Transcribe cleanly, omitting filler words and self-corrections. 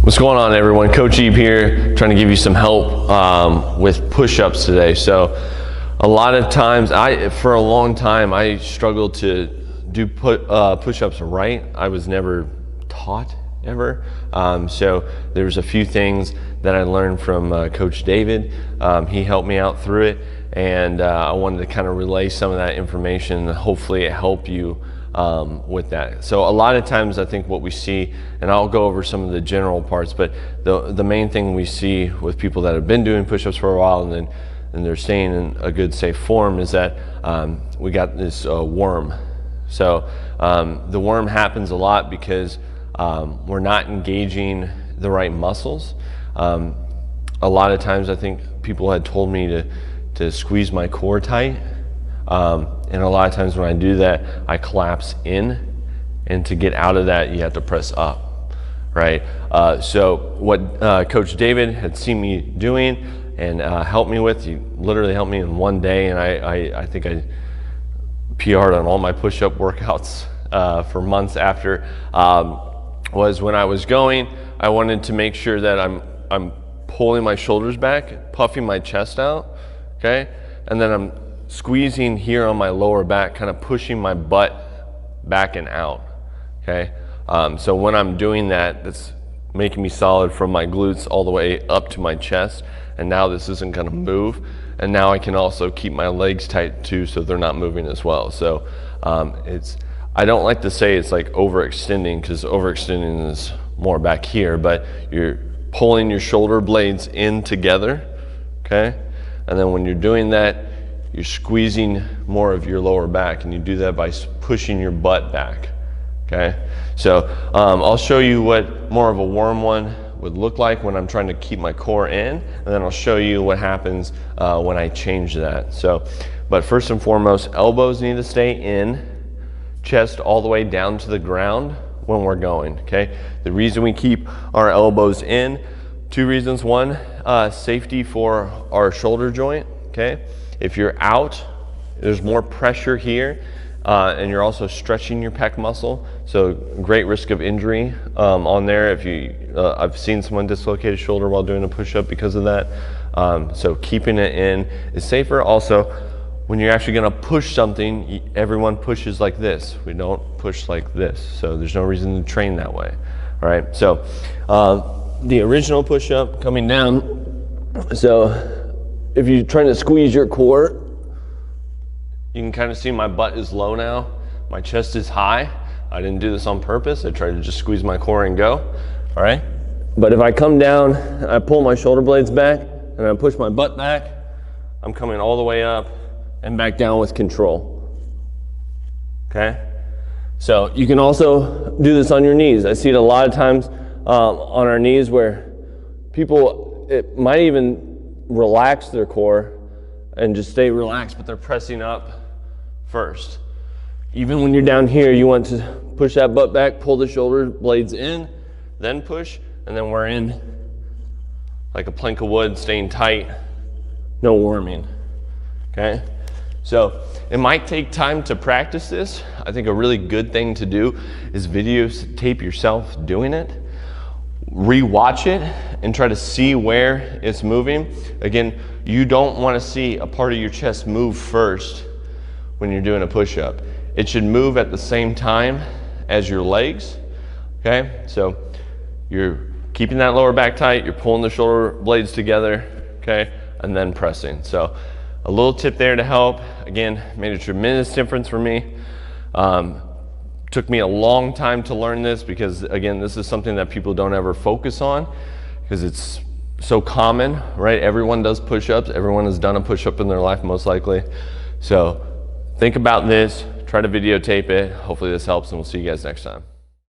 What's going on, everyone? Coach Ebe here, trying to give you some help with push-ups today. So a lot of times, for a long time, I struggled to do push-ups right. I was never taught ever. So there's a few things that I learned from Coach David. He helped me out through it, and I wanted to kind of relay some of that information and hopefully it help you with that. So a lot of times I think what we see, and I'll go over some of the general parts, but the main thing we see with people that have been doing push-ups for a while and they're staying in a good safe form is that we got this worm. So the worm happens a lot because we're not engaging the right muscles. A lot of times I think people had told me to squeeze my core tight. And a lot of times when I do that, I collapse in, and to get out of that, you have to press up, right? So what Coach David had seen me doing and helped me with, he literally helped me in one day, and I think I PR'd on all my push-up workouts for months after, was when I was going, I wanted to make sure that I'm pulling my shoulders back, puffing my chest out, okay? And then I'm squeezing here on my lower back, kind of pushing my butt back and out, okay? So when I'm doing that, that's making me solid from my glutes all the way up to my chest, and now this isn't gonna move, and now I can also keep my legs tight too so they're not moving as well. So I don't like to say it's like overextending, because overextending is more back here, but you're pulling your shoulder blades in together, okay? And then when you're doing that, you're squeezing more of your lower back, and you do that by pushing your butt back, okay? So I'll show you what more of a worm one would look like when I'm trying to keep my core in, and then I'll show you what happens when I change that. So, but first and foremost, elbows need to stay in, chest all the way down to the ground when we're going, okay? The reason we keep our elbows in, two reasons. One, safety for our shoulder joint, okay? If you're out, there's more pressure here, and you're also stretching your pec muscle, so great risk of injury on there. I've seen someone dislocate a shoulder while doing a push-up because of that. So keeping it in is safer. Also, when you're actually gonna push something, everyone pushes like this. We don't push like this, so there's no reason to train that way, all right? So the original push-up coming down, so if you're trying to squeeze your core, you can kind of see my butt is low now. My chest is high. I didn't do this on purpose. I tried to just squeeze my core and go, all right? But if I come down, I pull my shoulder blades back, and I push my butt back, I'm coming all the way up and back down with control, okay? So you can also do this on your knees. I see it a lot of times on our knees where people, it might even relax their core and just stay relaxed, but they're pressing up first. Even when you're down here, you want to push that butt back, pull the shoulder blades in, then push, and then we're in like a plank of wood, staying tight, no worming, okay? So it might take time to practice this. I think a really good thing to do is videotape yourself doing it, re-watch it, and try to see where it's moving. Again, you don't want to see a part of your chest move first when you're doing a push-up. It should move at the same time as your legs, okay? So you're keeping that lower back tight, you're pulling the shoulder blades together, okay? And then pressing. So a little tip there to help. Again, made a tremendous difference for me. Took me a long time to learn this because, again, this is something that people don't ever focus on because it's so common, right? Everyone does push-ups. Everyone has done a push-up in their life, most likely. So think about this. Try to videotape it. Hopefully this helps, and we'll see you guys next time.